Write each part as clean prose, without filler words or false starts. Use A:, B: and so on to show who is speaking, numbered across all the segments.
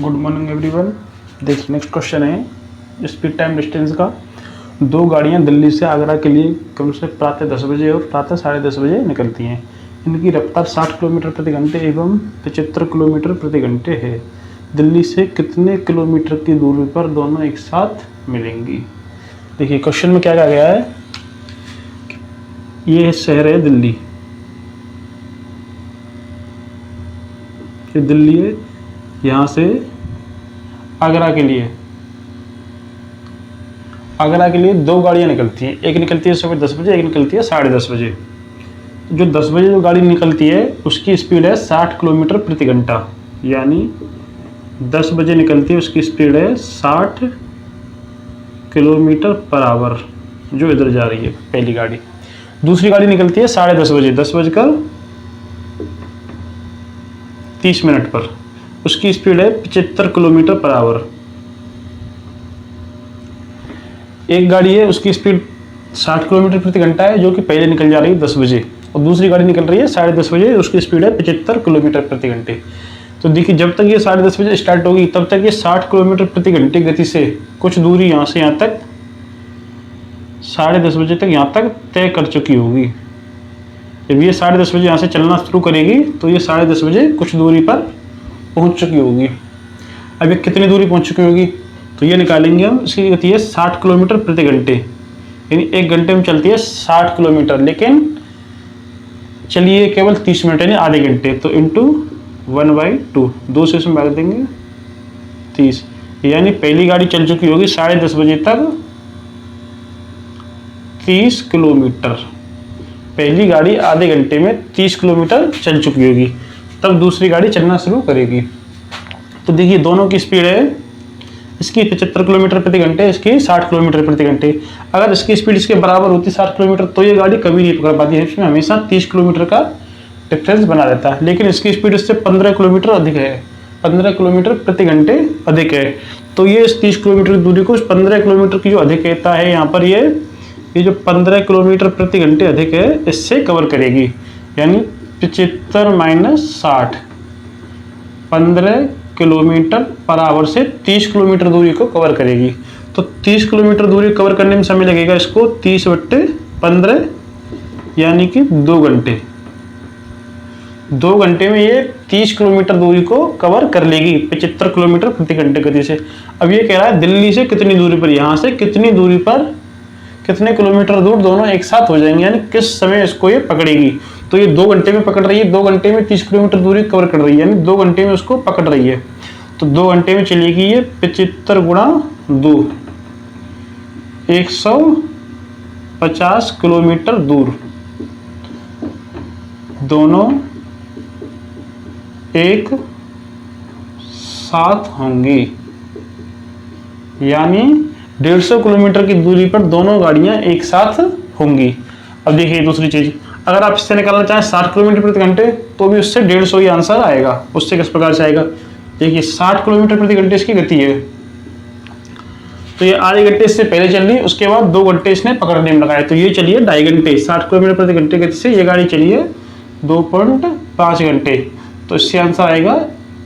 A: Good morning everyone. देखिए next question है speed time distance का। दो गाड़ियां दिल्ली से आगरा के लिए कम से प्रातः 10 बजे और प्रातः 10:30 बजे निकलती हैं। इनकी रफ्तार 60 किलोमीटर प्रति घंटे एवं 75 किलोमीटर प्रति घंटे है। दिल्ली से कितने किलोमीटर की दूरी पर दोनों एक साथ मिलेंगी? देखिए क्वेश्चन में क्या कहा गया है, ये शहर है दिल्ली, ये दिल्ली है, यहाँ से आगरा के लिए दो गाड़ियाँ निकलती हैं। एक निकलती है सुबह 10 बजे, एक निकलती है 10:30 बजे। जो 10 बजे जो गाड़ी निकलती है उसकी स्पीड है 60 किलोमीटर प्रति घंटा, यानी 10 बजे निकलती है उसकी स्पीड है 60 किलोमीटर पर आवर, जो इधर जा रही है पहली गाड़ी। दूसरी गाड़ी निकलती है 10:30 बजे, 10:30 पर, उसकी स्पीड है 75 किलोमीटर पर आवर। एक गाड़ी है उसकी स्पीड 60 किलोमीटर प्रति घंटा है, जो कि पहले निकल जा रही है 10 बजे, और दूसरी गाड़ी निकल रही है 10:30 बजे, उसकी स्पीड है 75 किलोमीटर प्रति घंटे। तो देखिए जब तक ये 10:30 बजे स्टार्ट होगी तब तक ये 60 किलोमीटर प्रति घंटे गति से कुछ दूरी यहाँ से यहाँ तक 10:30 बजे तक यहाँ तक तय कर चुकी होगी। जब ये 10:30 बजे यहाँ से चलना शुरू करेगी तो ये 10:30 बजे कुछ दूरी पर पहुँच चुकी होगी। अब ये कितनी दूरी पहुँच चुकी होगी तो ये निकालेंगे हम। इसकी गति है 60 किलोमीटर प्रति घंटे, यानी 1 घंटे में चलती है 60 किलोमीटर, लेकिन चलिए केवल 30 मिनट यानी आधे घंटे, तो इंटू 1/2, 2 से इसमें भाग देंगे 30, यानी पहली गाड़ी चल चुकी होगी 10:30 बजे तक 30 किलोमीटर। पहली गाड़ी आधे घंटे में 30 किलोमीटर चल चुकी होगी, तब दूसरी गाड़ी चलना शुरू करेगी। तो देखिए दोनों की स्पीड है, इसकी 75 किलोमीटर प्रति घंटे, इसकी 60 किलोमीटर प्रति घंटे। अगर इसकी स्पीड इसके बराबर होती 60 किलोमीटर तो ये गाड़ी कभी नहीं पकड़ पाती है, इसमें हमेशा 30 किलोमीटर का डिफरेंस बना रहता है। लेकिन इसकी स्पीड इससे 15 किलोमीटर अधिक है, 15 किलोमीटर प्रति घंटे अधिक है, तो ये इस 30 किलोमीटर की दूरी को 15 किलोमीटर की जो अधिकता है यहाँ पर ये जो 15 किलोमीटर प्रति घंटे अधिक है इससे कवर करेगी, यानी 75 - 60, 15 किलोमीटर पर आवर से 30 किलोमीटर दूरी को कवर करेगी। तो 30 किलोमीटर दूरी कवर करने में समय लगेगा इसको 30/15, यानी कि 2 घंटे। 2 घंटे में ये 30 किलोमीटर दूरी को कवर कर लेगी 75 किलोमीटर प्रति घंटे गति से। अब ये कह रहा है दिल्ली से कितनी दूरी पर, यहाँ से कितनी दूरी पर कितने किलोमीटर दूर दोनों एक साथ हो जाएंगे, यानी किस समय इसको ये पकड़ेगी। तो ये 2 घंटे में पकड़ रही है, 2 घंटे में 30 किलोमीटर दूरी कवर कर रही है, यानी 2 घंटे में उसको पकड़ रही है। तो 2 घंटे में चलेगी ये 75 × 2, 150 किलोमीटर दूर, दोनों एक साथ होंगी, यानी 150 किलोमीटर की दूरी पर दोनों गाड़ियां एक साथ होंगी। अब देखिए दूसरी चीज, अगर आप इससे निकालना चाहें 60 किलोमीटर प्रति घंटे तो भी उससे 150 ही आंसर आएगा। उससे किस प्रकार से आएगा, देखिए 60 किलोमीटर प्रति घंटे इसकी गति है, तो ये आधे घंटे इससे पहले चल रही, उसके बाद 2 घंटे इसने पकड़ने में लगाए, तो ये चलिए 2.5 घंटे। 60 किलोमीटर प्रति घंटे गति से ये गाड़ी चली है 2.5 घंटे, तो इससे आंसर आएगा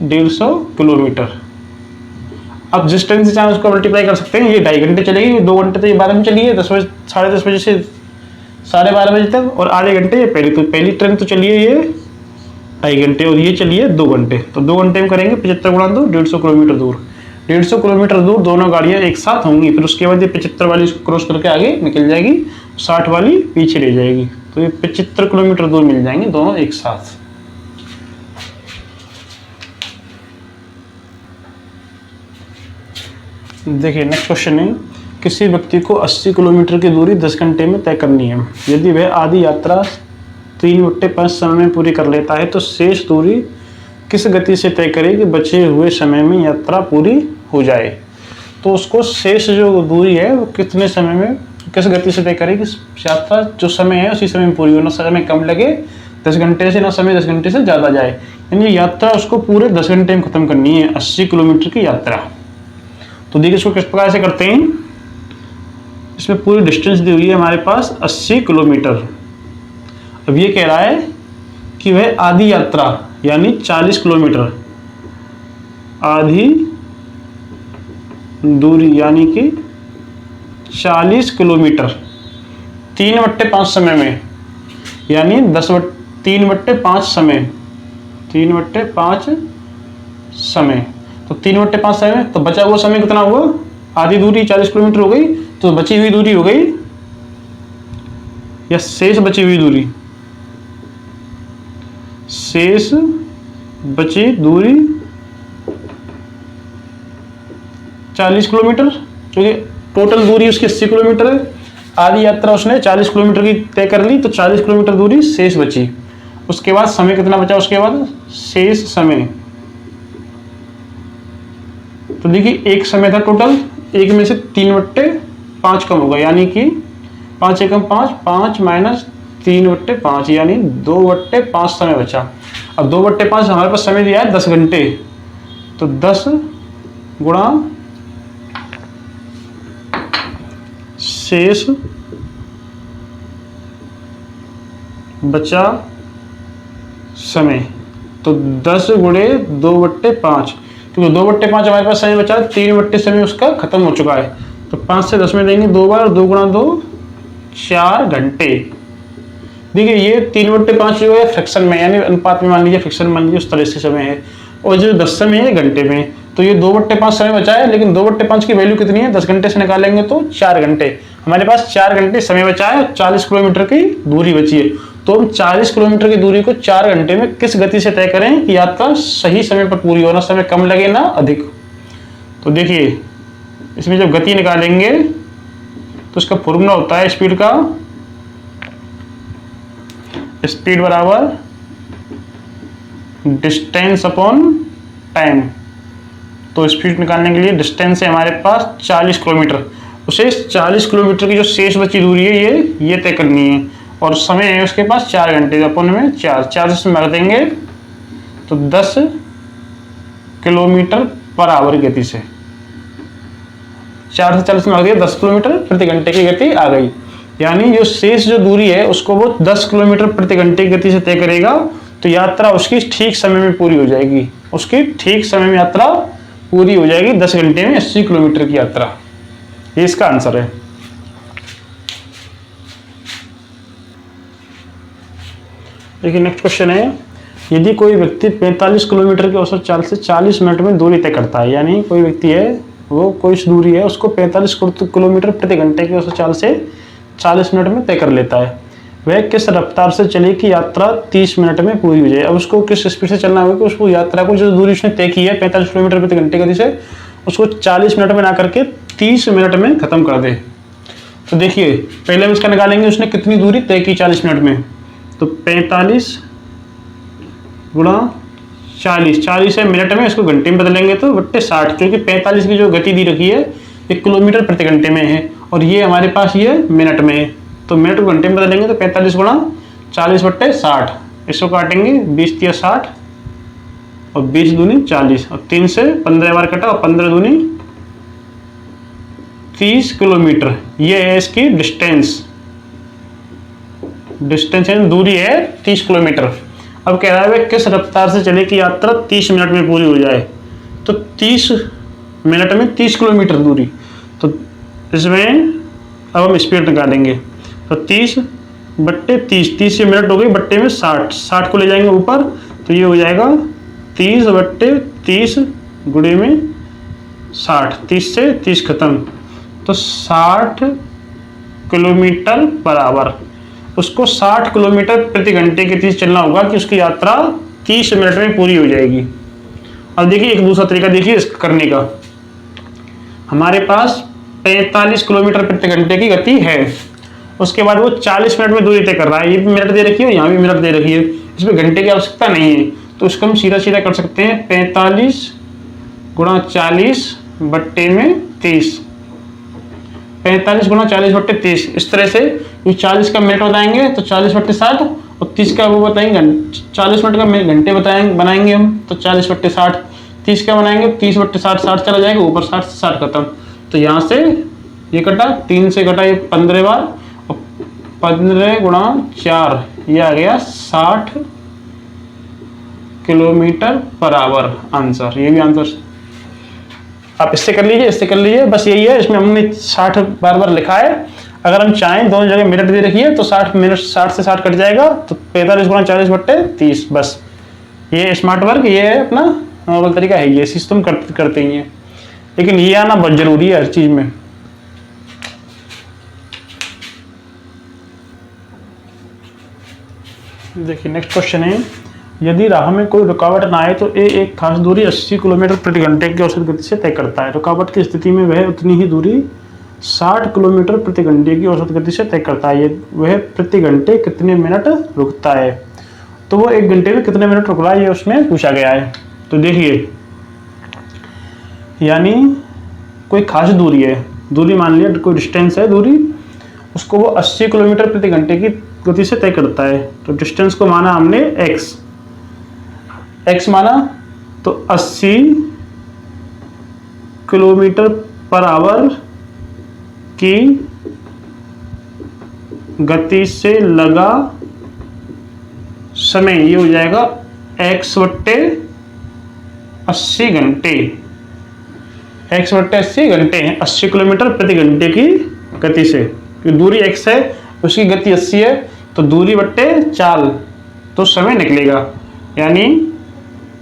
A: 150 किलोमीटर। अब जिस टाइम से चाहे उसको मल्टीप्लाई कर सकते हैं, ये 2.5 घंटे चलेगी, 2 घंटे तो ये 12 में चली है, 10 बजे 10:30 बजे से 12:30 बजे तक, और आधे घंटे ये पहली, तो पहली ट्रेन तो चलिए ये 2.5 घंटे और ये चलिए 2 घंटे, तो 2 घंटे में करेंगे 75 × 2, 150 किलोमीटर दूर। 150 किलोमीटर दूर दोनों गाड़ियाँ एक साथ होंगी, फिर उसके बाद ये 75 वाली इसको क्रॉस करके आगे निकल जाएगी, 60 वाली पीछे रह जाएगी, तो ये 75 किलोमीटर दूर मिल जाएंगे दोनों एक साथ। देखिए नेक्स्ट क्वेश्चन है, किसी व्यक्ति को 80 किलोमीटर की दूरी 10 घंटे में तय करनी है। यदि वह आधी यात्रा 3/5 समय में पूरी कर लेता है तो शेष दूरी किस गति से तय करे कि बचे हुए समय में यात्रा पूरी हो जाए। तो उसको शेष जो दूरी है वो कितने समय में किस गति से तय करे कि यात्रा जो समय है उसी समय में पूरी हो, ना समय कम लगे 10 घंटे से, ना समय 10 घंटे से ज़्यादा जाए, यानी यात्रा उसको पूरे 10 घंटे में ख़त्म करनी है 80 किलोमीटर की यात्रा। तो देखिए इसको किस प्रकार से करते हैं, इसमें पूरी डिस्टेंस दी हुई है हमारे पास 80 किलोमीटर। अब ये कह रहा है कि वह आधी यात्रा यानी 40 किलोमीटर आधी दूरी यानी कि 40 किलोमीटर 3/5 समय में, यानी 3/5 समय, 3/5 समय, तो 3/5 समय, तो बचा हुआ समय कितना हुआ? आधी दूरी 40 किलोमीटर हो गई, तो बची हुई दूरी हो गई, या शेष बची हुई दूरी, शेष बची दूरी 40 किलोमीटर, क्योंकि टोटल दूरी उसकी 80 किलोमीटर है। आधी यात्रा उसने 40 किलोमीटर की तय कर ली, तो 40 किलोमीटर दूरी शेष बची। उसके बाद समय कितना बचा? उसके बाद शेष समय, तो देखिए एक समय था टोटल, एक में से 3/5 कम होगा, यानी कि 5 एकम 5, 5 माइनस 3/5 यानी 2/5 समय बचा। अब 2/5 हमारे पास समय दिया है 10 घंटे, तो 10 गुणा शेष बचा समय, तो 10 गुणे 2/5, क्योंकि 2/5 हमारे पास समय बचा, 3 समय उसका खत्म हो चुका है, तो 5 से 10 में देंगे 2 बार, 2 गुणा 2 4 घंटे। देखिए ये 3/5 जो है फ्रैक्शन में, यानी अनुपात में मान लीजिए, फ्रैक्शन मान लीजिए, उस तरह से समय है, और जो 10 समय है घंटे में, तो ये 2/5 समय बचा है, लेकिन 2/5 की वैल्यू कितनी है? 10 घंटे से निकालेंगे तो 4 घंटे, हमारे पास 4 घंटे समय बचा है, 40 किलोमीटर की दूरी बची है। तो हम 40 किलोमीटर की दूरी को 4 घंटे में किस गति से तय करें कि यात्रा सही समय पर पूरी हो, ना समय कम लगे ना अधिक। तो देखिए इसमें जब गति निकालेंगे तो इसका फॉर्मूला होता है स्पीड का, स्पीड बराबर डिस्टेंस अपॉन टाइम। तो स्पीड निकालने के लिए डिस्टेंस है हमारे पास 40 किलोमीटर, उसे 40 किलोमीटर की जो शेष बची दूरी है ये तय करनी है, और समय है उसके पास 4 घंटे, अपन में 4 से मार देंगे तो 10 किलोमीटर पर आवर गति से, 4 से 40 में मार दिया 10 किलोमीटर प्रति घंटे की गति आ गई, यानी जो शेष जो दूरी है उसको वो 10 किलोमीटर प्रति घंटे की गति से तय करेगा, तो यात्रा उसकी ठीक समय में पूरी हो जाएगी, उसकी ठीक समय में यात्रा पूरी हो जाएगी, 10 घंटे में 80 किलोमीटर की यात्रा। ये इसका आंसर है। देखिए नेक्स्ट क्वेश्चन है, यदि कोई व्यक्ति 45 किलोमीटर की औसत चाल से 40 मिनट में दूरी तय करता है, यानी कोई व्यक्ति है वो कोई दूरी है उसको 45 किलोमीटर प्रति घंटे की औसत चाल से 40 मिनट में तय कर लेता है, वह किस रफ्तार से चले कि यात्रा 30 मिनट में पूरी हो जाए। अब उसको किस स्पीड से चलना होगा कि उसको यात्रा को जो दूरी उसने तय की है 45 किलोमीटर प्रति घंटे गति से, उसको 40 मिनट में ना करके 30 मिनट में खत्म कर दे। तो देखिए पहले हम इसका निकालेंगे उसने कितनी दूरी तय की 40 मिनट में, तो 45 गुणा 40 है मिनट में, इसको घंटे में बदलेंगे तो बट्टे 60, क्योंकि 45 की जो गति दी रखी है 1 किलोमीटर प्रति घंटे में है, और ये हमारे पास ये मिनट में है, तो मिनट को घंटे में बदलेंगे तो 45 गुणा 40 बट्टे 60, इसको काटेंगे 20 या 60 और 20 दूनी 40, और 3 से 15 बार कटा, और 15 दूनी 30 किलोमीटर, ये है इसकी डिस्टेंस यानी दूरी है 30 किलोमीटर। अब कह रहा है किस रफ्तार से चले कि यात्रा 30 मिनट में पूरी हो जाए, तो 30 मिनट में 30 किलोमीटर दूरी, तो इसमें अब हम स्पीड निकालेंगे, तो 30 बट्टे 30 से मिनट हो गई, बट्टे में 60 को ले जाएंगे ऊपर, तो ये हो जाएगा 30 बट्टे 30 गुणे में 60, 30 से 30 खत्म, तो 60 किलोमीटर पर आवर। उसको 60 किलोमीटर प्रति घंटे की तेज चलना होगा कि उसकी यात्रा 30 मिनट में पूरी हो जाएगी। अब देखिए एक दूसरा तरीका देखिए इसका करने का, हमारे पास 45 किलोमीटर प्रति घंटे की गति है, उसके बाद वो 40 मिनट में दूरी तय कर रहा है, ये भी मिनट दे रखी है और यहाँ भी मिनट दे रखी है, इसमें घंटे की आवश्यकता नहीं है, तो उसको हम सीधा कर सकते हैं 45 गुणा 40 बट्टे में 30, 45 गुणा 40 बट्टे 30, इस तरह से 40 का मिनट बताएंगे तो 40 बट्टे 60, और 30 का वो बताएंगे 40 मिनट का घंटे बनाएंगे हम, तो 40 बट्टे 60, 30 का बनाएंगे 30 बट्टे 60, 60 चला जाएगा ऊपर, 60 से 60 खत्म, तो यहाँ से ये कटा 3 से कटा ये 15 बार, और 15 गुणा 4 ये आ गया 60 किलोमीटर पर आवर आंसर, ये भी आंसर आप इससे कर लीजिए, इससे कर लीजिए, बस यही है। इसमें हमने 60 बार बार लिखा है। अगर हम चाहें दोनों जगह मिनट दे रखिए तो 60 मिनट, 60 से 60 कट जाएगा तो 45 गुना 40 बट्टे 30। बस ये स्मार्ट वर्क, ये है अपना नॉर्मल तरीका है, ये चीज़ तुम करते ही हैं, लेकिन ये आना बहुत जरूरी है हर चीज़ में। देखिए नेक्स्ट क्वेश्चन है, यदि राह में कोई रुकावट ना आए तो ए एक खास दूरी 80 किलोमीटर प्रति घंटे की औसत गति से तय करता है। रुकावट की स्थिति में वह उतनी ही दूरी 60 किलोमीटर प्रति घंटे की औसत गति से तय करता है। वह प्रति घंटे कितने मिनट रुकता है? तो वो 1 घंटे में कितने मिनट रुक रहा है, ये उसमें पूछा गया है। तो देखिए, यानी कोई खास दूरी है, दूरी मान लिया कोई डिस्टेंस है दूरी, उसको वो 80 किलोमीटर प्रति घंटे की गति से तय करता है। तो डिस्टेंस को माना हमने x माना, तो 80 किलोमीटर पर आवर की गति से लगा समय, ये हो जाएगा x बट्टे 80 घंटे। x बट्टे 80 घंटे हैं, 80 किलोमीटर प्रति घंटे की गति से, क्योंकि दूरी x है, उसकी गति 80 है, तो दूरी बट्टे चाल, तो समय निकलेगा, यानी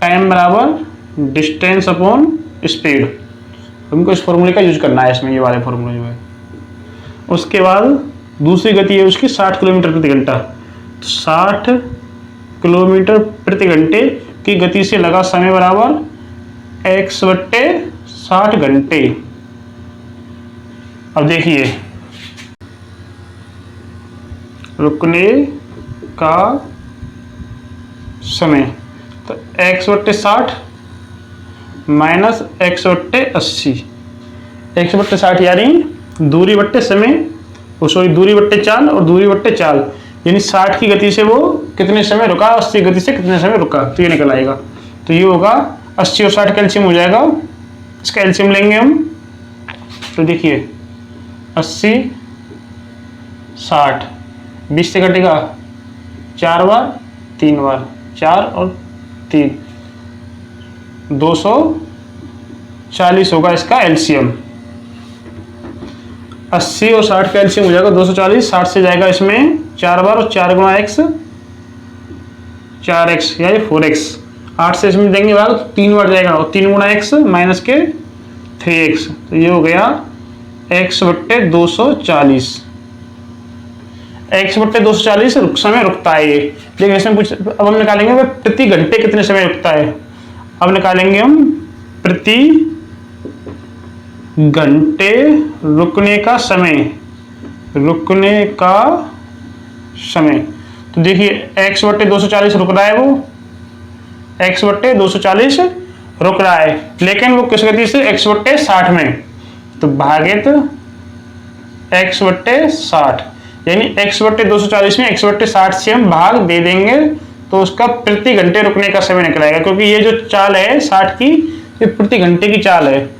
A: टाइम बराबर डिस्टेंस अपॉन स्पीड। हमको इस फॉर्मूले का यूज करना है इसमें, ये वाले फॉर्मूले जो है। उसके बाद दूसरी गति है उसकी 60 किलोमीटर प्रति घंटा, तो 60 किलोमीटर प्रति घंटे की गति से लगा समय बराबर x बट्टे 60 घंटे। अब देखिए, रुकने का समय, तो x बट्टे 60 माइनस x बट्टे 80, x बट्टे 60 यानी दूरी बट्टे समय, सॉरी दूरी बट्टे चाल और दूरी बट्टे चाल, यानी 60 की गति से वो कितने समय रुका, 80 गति से कितने समय रुका, तो ये निकल आएगा। तो ये होगा 80 और 60 कैल्शियम हो जाएगा, इसका एलसीएम लेंगे हम। तो देखिए 80 60, 20 से कटेगा 4 बार 3 बार, 4 और 3, 240 होगा इसका एलसीएम। 80 और 60 का एलसीएम हो जाएगा 240, 60 से जाएगा इसमें 4 बार और 4 गुना x 4x या 4x, 8 से इसमें देंगे भाग तो 3 बार जाएगा और 3 गुना x माइनस के 3x, तो ये हो गया x बट्टे 240। x बट्टे 240 समय रुकता है ये, लेकिन इसमें कुछ अब हम निकालेंगे वह प्रति घंटे कितने समय रुकता है। अब निकालेंगे हम प्रति घंटे रुकने का समय, रुकने का समय। तो देखिए x बट्टे 240 रुक रहा है, वो x बट्टे 240 रुक रहा है, लेकिन वो किस गति से, x बट्टे 60 में, तो भागित x बट्टे 60, यानी x बट्टे 240 में x बट्टे 60 से हम भाग दे देंगे तो उसका प्रति घंटे रुकने का समय निकलेगा, क्योंकि ये जो चाल है 60 की, ये प्रति घंटे की चाल है।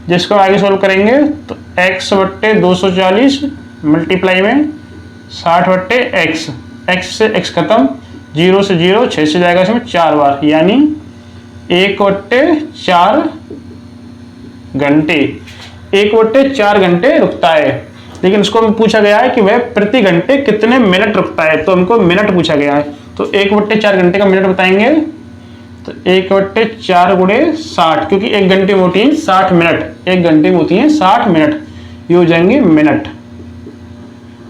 A: जिसको आगे सॉल्व करेंगे तो x बट्टे 240 मल्टीप्लाई में 60 बट्टे x, x से x खत्म, 0 से 0, 6 से जाएगा इसमें 4 बार, यानी 1 बट्टे 4 घंटे, 1 बट्टे 4 घंटे रुकता है। लेकिन उसको हमें पूछा गया है कि वह प्रति घंटे कितने मिनट रुकता है, तो हमको मिनट पूछा गया है, तो 1 बट्टे 4 घंटे का मिनट बताएंगे, तो 1 बट्टे 4 गुणे 60, क्योंकि 1 घंटे में होती है 60 मिनट, 1 घंटे में होती है 60 मिनट, ये हो जाएंगे मिनट।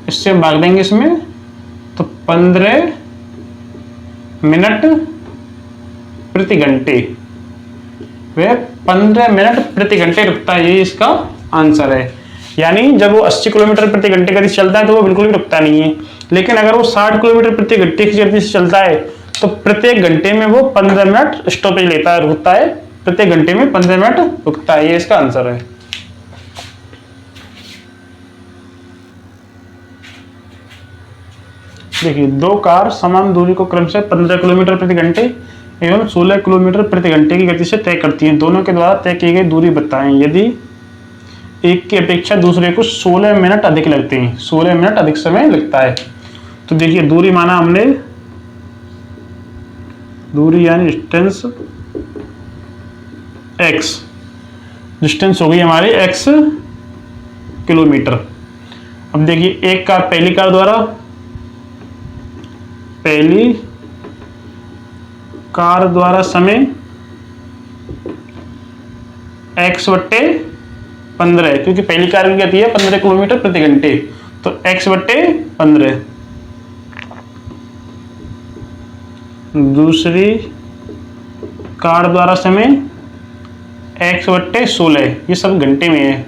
A: इससे भाग देंगे इसमें तो 15 मिनट प्रति घंटे, वह 15 मिनट प्रति घंटे रुकता है, ये इसका आंसर है। यानी जब वो 80 किलोमीटर प्रति घंटे गति से चलता है तो वो बिल्कुल भी रुकता नहीं है, लेकिन अगर वो 60 किलोमीटर प्रति घंटे की गति से चलता है तो प्रत्येक घंटे में वो 15 मिनट स्टॉपेज लेता है, रुकता है, प्रत्येक घंटे में 15 मिनट रुकता है, ये इसका आंसर है। देखिए, 2 कार समान दूरी को क्रमशः 15 किलोमीटर प्रति घंटे एवं 16 किलोमीटर प्रति घंटे की गति से तय करती हैं। दोनों के द्वारा तय की गई दूरी बताएं। यदि एक की अपेक्षा दूसरे को 16 मिनट अधिक लगते हैं, 16 मिनट अधिक समय लगता है, तो देखिए दूरी माना हमने, दूरी यानी डिस्टेंस x, डिस्टेंस हो गई हमारी x किलोमीटर। अब देखिए एक कार, पहली कार द्वारा, पहली कार द्वारा समय x बट्टे 15, क्योंकि पहली कार की गति है 15 किलोमीटर प्रति घंटे, तो x बट्टे 15। दूसरी कार द्वारा समय x बट्टे 16, ये सब घंटे में है।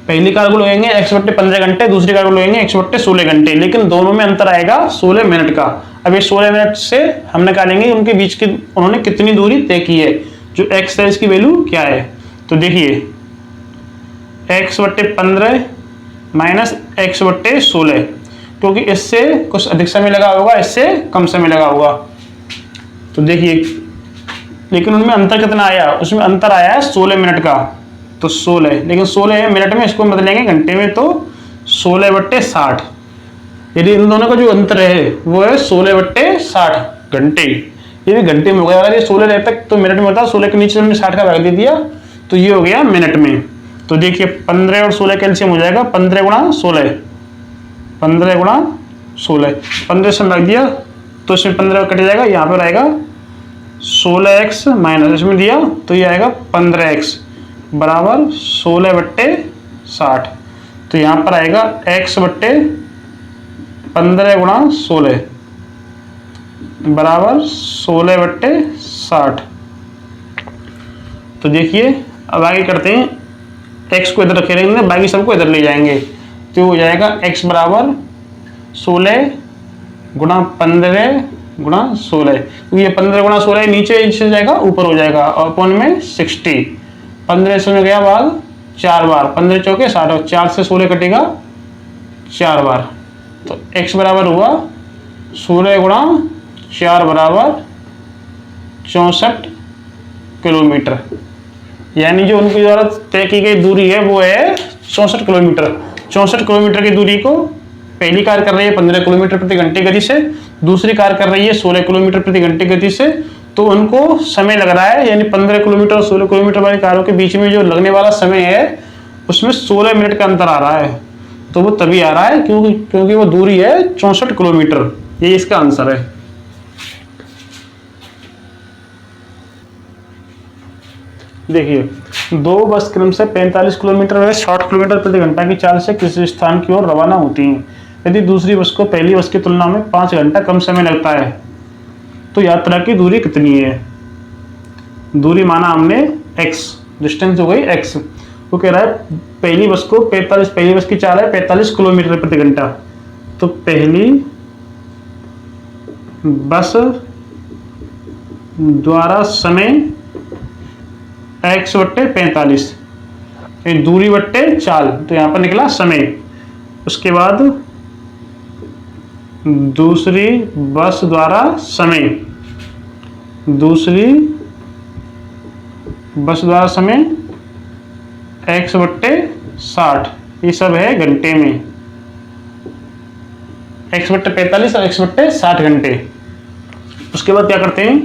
A: पहली कार को लगेंगे x बट्टे 15 घंटे, दूसरी कार को लगेंगे x बट्टे 16 घंटे, लेकिन दोनों में अंतर आएगा 16 मिनट का। अब ये 16 मिनट से हम निकालेंगे उनके बीच की उन्होंने कितनी दूरी तय की है, जो x है इसकी वैल्यू क्या है। तो देखिए x बट्टे 15 माइनस x बट्टे 16, क्योंकि इससे कुछ अधिक समय लगा होगा, इससे कम समय लगा होगा। तो देखिए, लेकिन उनमें अंतर कितना आया, उसमें अंतर आया है 16 मिनट का, तो 16, लेकिन 16 मिनट में इसको बदलेंगे घंटे में, तो 16 बट्टे 60। यदि इन दोनों का जो अंतर है वो है 16 बट्टे 60 घंटे, ये भी घंटे में हो गया। अगर ये 16 रहता तो मिनट में होता, 16 के नीचे हमने 60 का भाग दे दिया, तो ये हो गया मिनट में। तो देखिए 15 और 16 कैल्शियम हो जाएगा 15 गुणा 16, 15 गुणा 16, 15 से भाग दिया तो इसमें 15 कट जाएगा, यहाँ पर आएगा 16x माइनस इसमें दिया तो ये आएगा 15x बराबर 16 बट्टे 60। तो यहाँ पर आएगा x बट्टे 15 गुणा 16 बराबर 16 बट्टे 60। तो देखिए अब आगे करते हैं, x को इधर रखे रहेंगे, बाकी सबको इधर ले जाएंगे, तो हो जाएगा x बराबर 16 गुणा 15 गुणा 16, क्योंकि ये 15 गुणा 16 नीचे जाएगा ऊपर हो जाएगा, और अपॉन में 60, 15 से गया भाग 4 बार, 15 चौके 60 और 4 से 16 कटेगा 4 बार, तो x बराबर हुआ 16 गुणा 4 बराबर 64 किलोमीटर। यानी जो उनकी द्वारा तय की गई दूरी है वो है 64 किलोमीटर। 64 किलोमीटर की दूरी को पहली कार कर रही है 15 किलोमीटर प्रति घंटे गति से, दूसरी कार कर रही है 16 किलोमीटर प्रति घंटे गति से, तो उनको समय लग रहा है, यानी 15 किलोमीटर और 16 किलोमीटर वाली कारों के बीच में जो लगने वाला समय है उसमें 16 मिनट का अंतर आ रहा है। तो वो तभी आ रहा है क्योंकि वो दूरी है 64 किलोमीटर। ये इसका आंसर है। देखिए दो बस क्रम से 45 किलोमीटर व 60 किलोमीटर प्रति घंटा की चाल से किसी स्थान की ओर रवाना होती हैं। यदि दूसरी बस को पहली बस की तुलना में 5 घंटा कम समय लगता है तो यात्रा की दूरी कितनी है। दूरी माना हमने x, डिस्टेंस हो गई x। वो कह रहा है पहली बस को 45, पहली बस की चाल है 45 किलोमीटर प्रति घंटा, तो पहली बस द्वारा समय x बट्टे 45, दूरी बट्टे चाल, तो यहाँ पर निकला समय। उसके बाद दूसरी बस द्वारा समय, दूसरी बस द्वारा समय x बट्टे 60, ये सब है घंटे में, x बट्टे 45 और x बट्टे 60 घंटे। उसके बाद क्या करते हैं,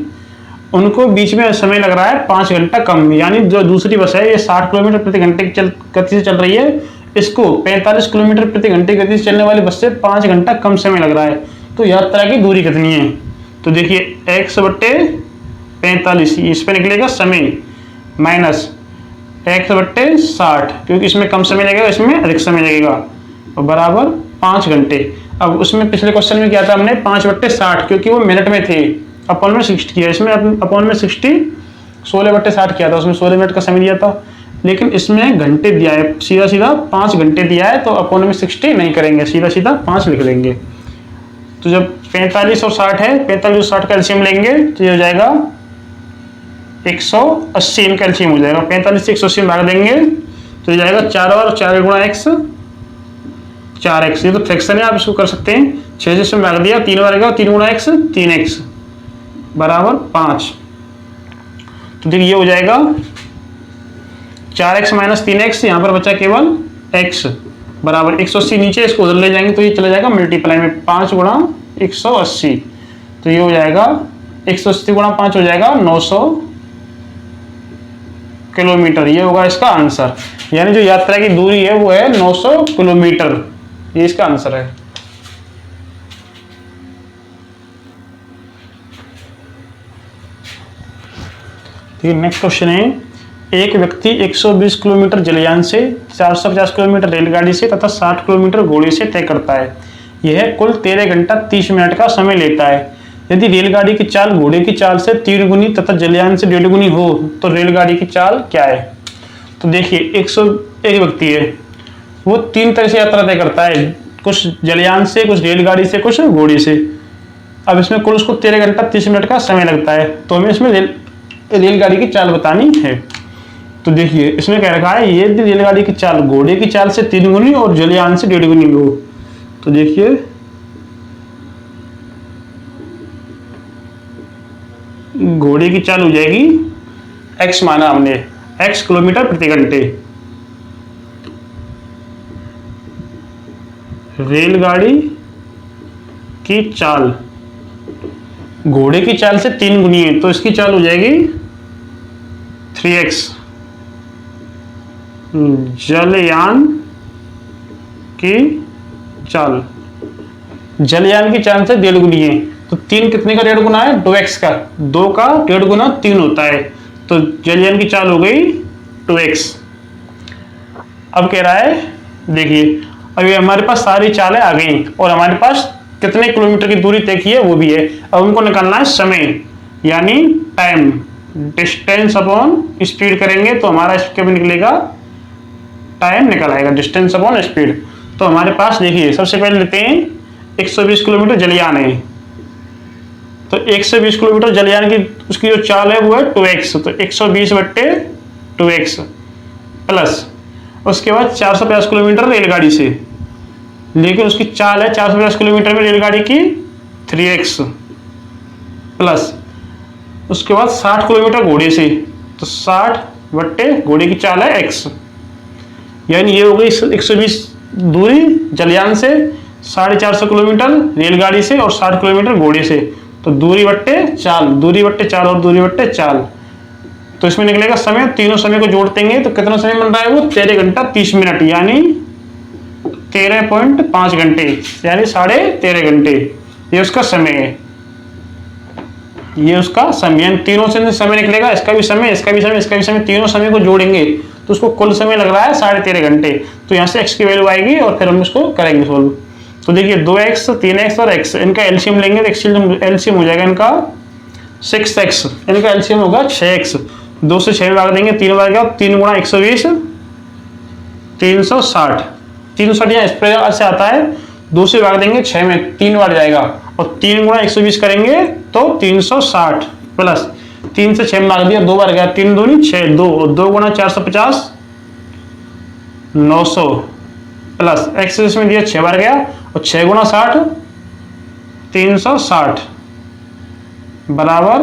A: उनको बीच में समय लग रहा है 5 घंटा कम, यानी जो दूसरी बस है ये 60 किलोमीटर प्रति घंटे की गति से चल रही है, इसको 45 किलोमीटर प्रति घंटे गति से चलने वाली बस से 5 घंटा कम समय लग रहा है, तो यात्रा की दूरी कितनी है। तो देखिए x बट्टे 45 इस पे निकलेगा समय माइनस x बट्टे 60, क्योंकि इसमें कम समय लगेगा इसमें अधिक समय लगेगा, और बराबर 5 घंटे। अब उसमें पिछले क्वेश्चन में क्या था हमने 5 बट्टे 60, क्योंकि वो मिनट में थे, अपॉन में 60 किया, इसमें अपॉन में 60 16 बट्टे 60 किया था, उसमें 16 मिनट का समय दिया था, लेकिन इसमें घंटे दिया है, सीधा सीधा 5 घंटे दिया है, तो अपॉन में 60 नहीं करेंगे, सीधा सीधा 5 लिख देंगे। तो जब 45 और 60 है, 45 और 60 का एलसीएम लेंगे तो ये हो जाएगा 180 इनका एलसीएम हो जाएगा, 45 से 180 में भाग देंगे तो ये जाएगा 4 और 4 गुणा x 4x, ये तो फ्रैक्शन है, आप इसको कर सकते हैं, 6 से इसमें भाग दिया 3 बार 3 गुणा x 3x बराबर 5। तो देखिए ये हो जाएगा 4x माइनस 3x, यहाँ पर बचा केवल x बराबर 180, नीचे इसको उधर ले जाएंगे तो ये चला जाएगा मल्टीप्लाई में 5 गुणा 180, तो ये हो जाएगा 180 गुणा 5 हो जाएगा किलोमीटर, ये होगा इसका आंसर। यानी जो यात्रा की दूरी है वो है 900 किलोमीटर, ये इसका आंसर है। ठीक है, नेक्स्ट क्वेश्चन है, एक व्यक्ति 120 किलोमीटर जलयान से, 450 किलोमीटर रेलगाड़ी से तथा 60 किलोमीटर घोड़े से तय करता है। यह कुल 13 घंटा 30 मिनट का समय लेता है। यदि रेलगाड़ी की चाल घोड़े की चाल से 3 गुनी तथा जलयान से 1.5 गुनी हो तो रेलगाड़ी की चाल क्या है? तो देखिए 101 व्यक्ति है, वो 3 तरह से यात्रा तय करता है, कुछ जलयान से, कुछ रेलगाड़ी से, कुछ घोड़े से। अब इसमें कुल उसको 13 घंटा 30 मिनट का समय लगता है, तो हमें इसमें रेलगाड़ी की चाल बतानी है। तो देखिए इसमें कह रखा है ये रेलगाड़ी की चाल घोड़े की चाल से 3 गुनी और जलयान से 1.5 गुनी हो। तो देखिए घोड़े की चाल हो जाएगी x, माना हमने x किलोमीटर प्रति घंटे, रेलगाड़ी की चाल घोड़े की चाल से 3 गुनी है तो इसकी चाल हो जाएगी 3x, जलयान की चाल, जलयान की चाल से 1.5 गुनी है तो 3 कितने का 1.5 गुना है? 2x का, 2 का 1.5 गुना 3 होता है, तो जलयान की चाल हो गई 2x। अब कह रहा है देखिए अभी हमारे पास सारी चालें आ गई और हमारे पास कितने किलोमीटर की दूरी तय की है वो भी है। अब हमको निकालना है समय, यानी टाइम, डिस्टेंस अपॉन स्पीड करेंगे तो हमारा इसके भी निकलेगा, टाइम निकल आएगा, डिस्टेंस अपॉन स्पीड। तो हमारे पास देखिए सबसे पहले लेते हैं 120 किलोमीटर जलयान है, तो 120 किलोमीटर जलयान की उसकी जो चाल है वो है 2x, तो 120/2x प्लस उसके बाद 450 किलोमीटर रेलगाड़ी से, लेकिन उसकी चाल है 450 किलोमीटर में रेलगाड़ी की 3x प्लस उसके बाद 60 किलोमीटर घोड़े से, तो 60 घोड़े की चाल है x, यानी ये हो गई 120 दूरी जलयान से, 450 किलोमीटर रेलगाड़ी से और 60 किलोमीटर घोड़े से, तो दूरी बट्टे चाल, दूरी बट्टे चाल और दूरी बट्टे चाल। तो इसमें निकलेगा समय, तीनों समय को जोड़ देंगे तो कितना समय बन रहा है वो 13 घंटा 30 मिनट, यानी 13.5 घंटे, यानी 13.5 घंटे, ये उसका समय है, ये उसका समय, यानी तीनों से समय निकलेगा, इसका भी समय, इसका भी समय, इसका भी समय, तीनों समय को जोड़ेंगे तो उसको कुल समय लग रहा है 13.5 घंटे। तो यहाँ से x की वैल्यू आएगी और फिर हम इसको करेंगे सोल्व। तो देखिए 2x 3x और x, इनका एलसीएम लेंगे तो एलसीएम हो जाएगा इनका 6x, इनका एलसीएम होगा 6x, 2 से 6 में भाग देंगे, 3 बार क्या, 3 गुणा 120 360, 360 यहाँ इस प्रकार से आता है, 2 से भाग देंगे 6 में, 3 बार जाएगा और 3 गुणा 120 करेंगे तो 360 प्लस 3 से 6 में भाग दिया, 2 बार गया, 3 दूनी 6, 2 और 2 गुणा 450 900 प्लस x इसमें दिया 6 बार गया और 6 गुणा 60 360 बराबर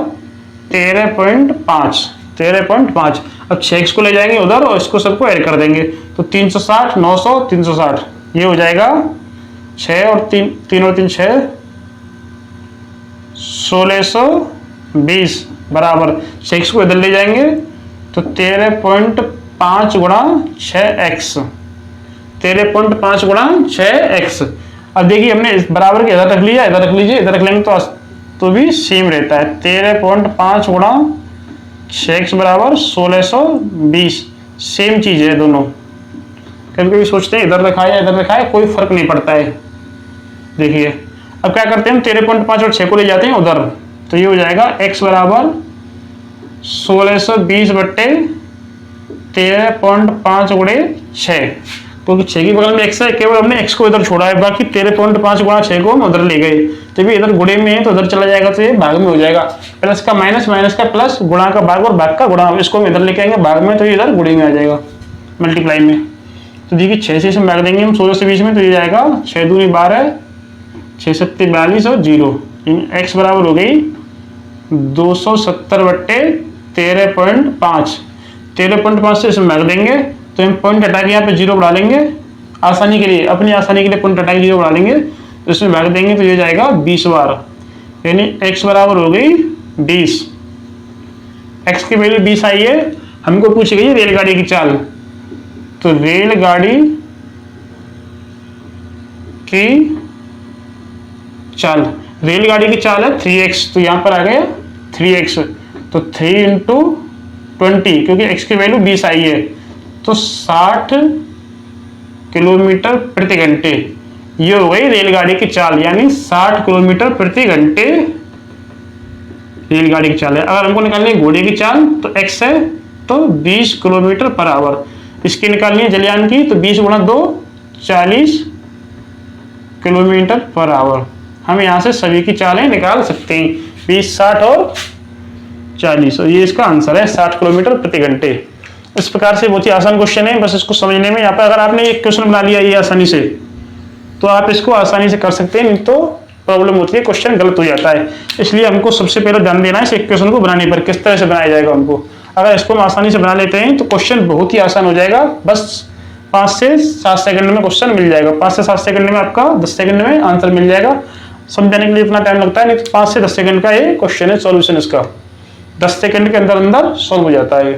A: 13.5। अब 6x को ले जाएंगे उधर और इसको सबको ऐड कर देंगे तो 360 900 360, ये हो जाएगा 6 और 3 और 3 6 1620 बराबर 6x को इधर ले जाएंगे तो 13.5 गुणा 6x, 13.5 गुणा 6x। अब देखिए हमने बराबर के इधर रख लिया, इधर रख लीजिए, इधर रख लेंगे तो भी सेम रहता है, 13.5 गुणा 6x बराबर 1620, सेम चीज है दोनों। कभी कभी सोचते हैं इधर रखा है इधर रखा है, कोई फर्क नहीं पड़ता है। देखिए अब क्या करते हैं हम 13.5 और 6 को ले जाते हैं उधर, तो ये हो जाएगा x बराबर 1620 बट्टे 13.5 गुणे 6, क्योंकि 6 की बगल में x है, केवल हमने x को इधर छोड़ा है, बाकी 13.5 गुणा 6 को हम उधर ले गए, तो भी इधर गुणे में है तो उधर चला जाएगा तो ये भाग में हो जाएगा, प्लस का माइनस, माइनस का प्लस, गुणा का भाग और भाग का गुणा, इसको हम इधर लेके आएंगे भाग में तो ये इधर गुणे में आ जाएगा मल्टीप्लाई में। तो देखिए 6 से इसमें भाग देंगे हम 16 से 20 में, तो ये जाएगा 6 दूनी 12 6 सत्ते 42 और 0, x बराबर हो गई 270 बट्टे 13.5, 13.5 से इसमें भाग देंगे तो हम पॉइंट हटा के यहाँ पे 0 बढ़ा लेंगे, आसानी के लिए, अपनी आसानी के लिए पॉइंट हटा के 0 बढ़ा लेंगे तो इसमें भाग देंगे तो ये जाएगा 20 बार, यानी x बराबर हो गई 20, x की वैल्यू 20 आई है हमको पूछी गई है रेलगाड़ी की चाल, तो रेलगाड़ी की चाल, रेलगाड़ी की चाल है 3x, तो यहां पर आ गया 3x, तो 3 इंटू 20, क्योंकि x की वैल्यू 20 आई है, तो 60 किलोमीटर प्रति घंटे। ये हो गई रेलगाड़ी की चाल, यानी 60 किलोमीटर प्रति घंटे रेलगाड़ी की चाल है। अगर हमको निकालनी है घोड़े की चाल, तो x है तो 20 किलोमीटर पर आवर। इसकी निकालनी है जलयान की, तो 20 गुणा 2 40 किलोमीटर पर आवर। हम यहाँ से सभी की चालें निकाल सकते हैं, 20, 60 और 40, और ये इसका आंसर है 60 किलोमीटर प्रति घंटे। इस प्रकार से बहुत ही आसान क्वेश्चन है, बस इसको समझने में। यहाँ पर अगर आपने एक क्वेश्चन बना लिया ये आसानी से, तो आप इसको आसानी से कर सकते हैं, नहीं तो प्रॉब्लम होती है, क्वेश्चन गलत हो जाता है। इसलिए हमको सबसे पहले ध्यान देना है इस इक्वेशन को बनाने पर, किस तरह से बनाया जाएगा हमको। अगर इसको हम आसानी से बना लेते हैं तो क्वेश्चन बहुत ही आसान हो जाएगा, बस 5 से 7 सेकंड में क्वेश्चन मिल जाएगा। 5 से 7 सेकंड में आपका 10 सेकंड में आंसर मिल जाएगा। समझाने के लिए इतना टाइम लगता है नहीं, तो 5 से 10 सेकंड का ये क्वेश्चन है, सॉल्यूशन इसका 10 सेकंड के अंदर अंदर सॉल्व हो जाता है।